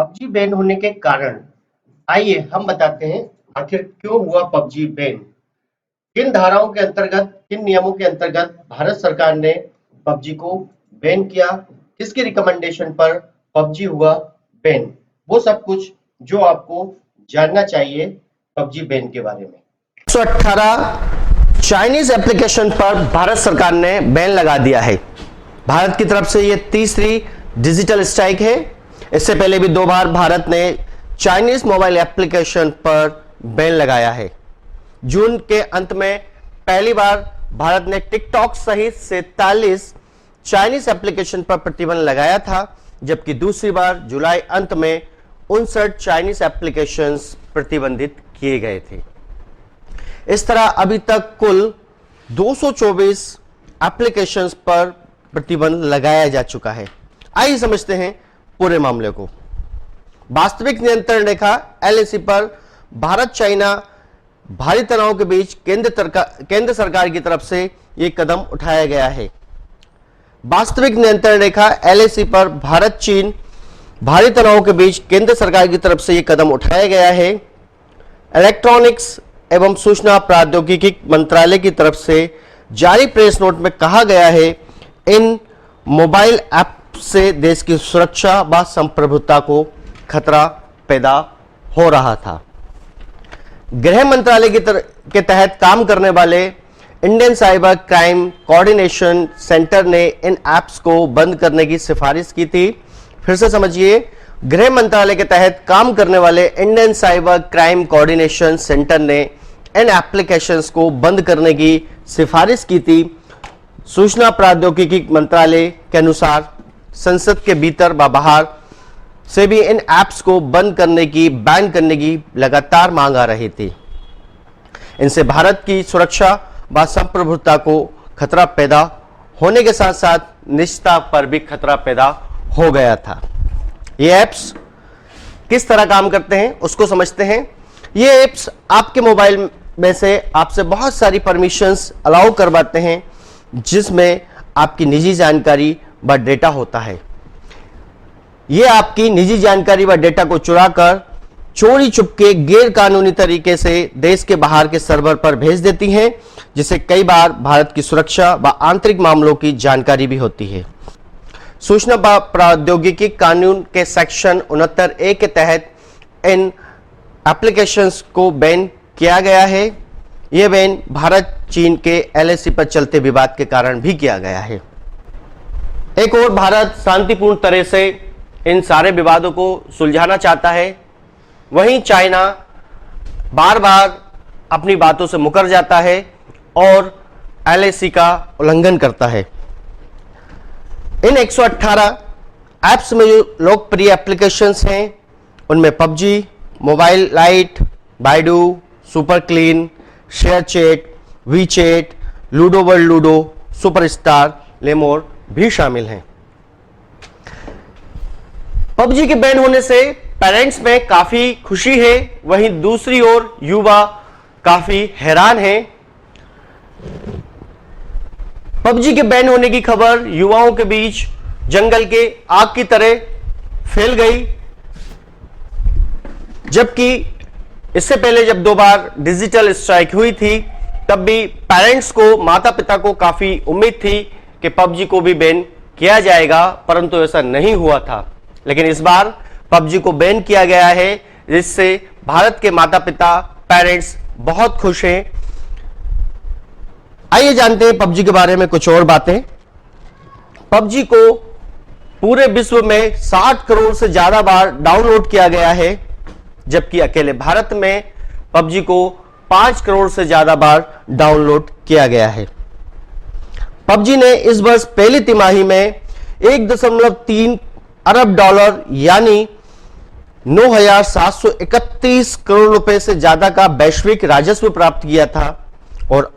PUBG ban होने के कारण आइए हम बताते हैं आखिर क्यों हुआ पबजी बैन। किन धाराओं के अंतर्गत, किन नियमों के अंतर्गत भारत सरकार ने पबजी को बैन किया, किसके रिकमेंडेशन पर पबजी हुआ बैन, वो सब कुछ जो आपको जानना चाहिए पबजी बैन के बारे में। 118 चाइनीज एप्लीकेशन पर भारत सरकार ने बैन लगा दिया है। भारत की तरफ से यह तीसरी डिजिटल स्ट्राइक है। इससे पहले भी 2 बार भारत ने चाइनीज मोबाइल एप्लीकेशन पर बैन लगाया है। जून के अंत में पहली बार भारत ने टिकटॉक सहित 47 चाइनीज एप्लीकेशन पर प्रतिबंध लगाया था, जबकि दूसरी बार जुलाई अंत में 59 चाइनीज एप्लीकेशंस प्रतिबंधित किए गए थे। इस तरह अभी तक कुल 224 एप्लीकेशंस पर प्रतिबंध लगाया जा चुका है। आइए समझते हैं पूरे मामले को। वास्तविक नियंत्रण रेखा एलएसी पर भारत चाइना भारी तनाव के बीच केंद्र सरकार की तरफ से यह कदम उठाया गया है। वास्तविक नियंत्रण रेखा एलएसी पर भारत चीन भारी तनाव के बीच केंद्र सरकार की तरफ से यह कदम उठाया गया है। इलेक्ट्रॉनिक्स एवं सूचना प्रौद्योगिकी मंत्रालय की तरफ से जारी प्रेस नोट में कहा गया है, इन मोबाइल ऐप से देश की सुरक्षा व संप्रभुता को खतरा पैदा हो रहा था। गृह मंत्रालय के तहत काम करने वाले Indian cyber crime coordination centre ने इन ऐप्स को बंद करने की सिफारिश की थी। फिर से समझिए, गृह मंत्रालय के तहत काम करने वाले Indian cyber crime coordination centre ने इन एप्लीकेशंस को बंद करने की सिफारिश की थी। सूचना प्रौद्योगिकी मंत्रालय के अनुसार संसद के भीतर व बाहर से भी इन ऐप्स को बंद करने की, बैन करने की लगातार मांग आ रही थी। इनसे भारत की सुरक्षा व संप्रभुता को खतरा पैदा होने के साथ साथ निजता पर भी खतरा पैदा हो गया था। ये ऐप्स किस तरह काम करते हैं उसको समझते हैं। ये ऐप्स आपके मोबाइल में से आपसे बहुत सारी परमिशंस अलाउ करवाते हैं, जिसमें आपकी निजी जानकारी व डेटा होता है। ये आपकी निजी जानकारी व डेटा को चुराकर चोरी चुपके गैर कानूनी तरीके से देश के बाहर के सर्वर पर भेज देती हैं, जिससे कई बार भारत की सुरक्षा व आंतरिक मामलों की जानकारी भी होती है। सूचना व प्रौद्योगिकी कानून के सेक्शन 69A के तहत इन एप्लीकेशंस को बैन किया गया है। यह बैन भारत चीन के एलएसी पर चलते विवाद के कारण भी किया गया है। एक और भारत शांतिपूर्ण तरह से इन सारे विवादों को सुलझाना चाहता है, वहीं चाइना बार बार अपनी बातों से मुकर जाता है और एलएसी का उल्लंघन करता है। इन 118 ऐप्स में जो लोकप्रिय एप्लीकेशंस हैं उनमें PUBG, Mobile Lite, Baidu, Super Clean, ShareChat, WeChat, Ludo World Ludo, Superstar, लेमोर भी शामिल हैं। पबजी के बैन होने से पेरेंट्स में काफी खुशी है, वहीं दूसरी ओर युवा काफी हैरान हैं। पबजी के बैन होने की खबर युवाओं के बीच जंगल के आग की तरह फैल गई, जबकि इससे पहले जब 2 बार डिजिटल स्ट्राइक हुई थी तब भी पेरेंट्स को, माता पिता को काफी उम्मीद थी कि पबजी को भी बैन किया जाएगा, परंतु ऐसा नहीं हुआ था। लेकिन इस बार पबजी को बैन किया गया है, जिससे भारत के माता पिता, पेरेंट्स बहुत खुश हैं। आइए जानते हैं पबजी के बारे में कुछ और बातें। पबजी को पूरे विश्व में 60 करोड़ से ज्यादा बार डाउनलोड किया गया है, जबकि अकेले भारत में पबजी को 5 करोड़ से ज्यादा बार डाउनलोड किया गया है। पबजी ने इस वर्ष पहली तिमाही में 1.3 अरब डॉलर यानी 9,731 करोड़ रुपए से ज्यादा का वैश्विक राजस्व प्राप्त किया था। और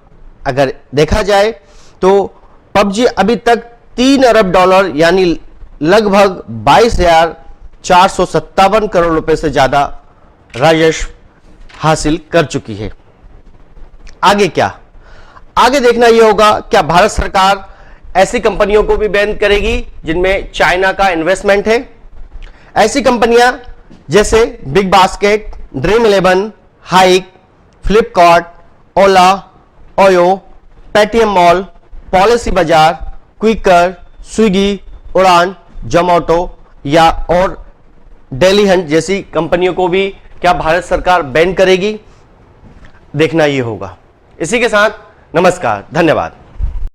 अगर देखा जाए तो पबजी अभी तक 3 अरब डॉलर यानी लगभग 22,457 करोड़ रुपए से ज्यादा राजस्व हासिल कर चुकी है। आगे क्या? आगे देखना यह होगा, क्या भारत सरकार ऐसी कंपनियों को भी बैन करेगी जिनमें चाइना का इन्वेस्टमेंट है? ऐसी कंपनियां जैसे BigBasket, Dream11, Hike, Flipkart, Ola, OYO, Paytm Mall, Policybazaar, Quikr, Swiggy, Udaan, Zomato या और डेली हंट जैसी कंपनियों को भी क्या भारत सरकार बैन करेगी? देखना ये होगा। इसी के साथ नमस्कार, धन्यवाद।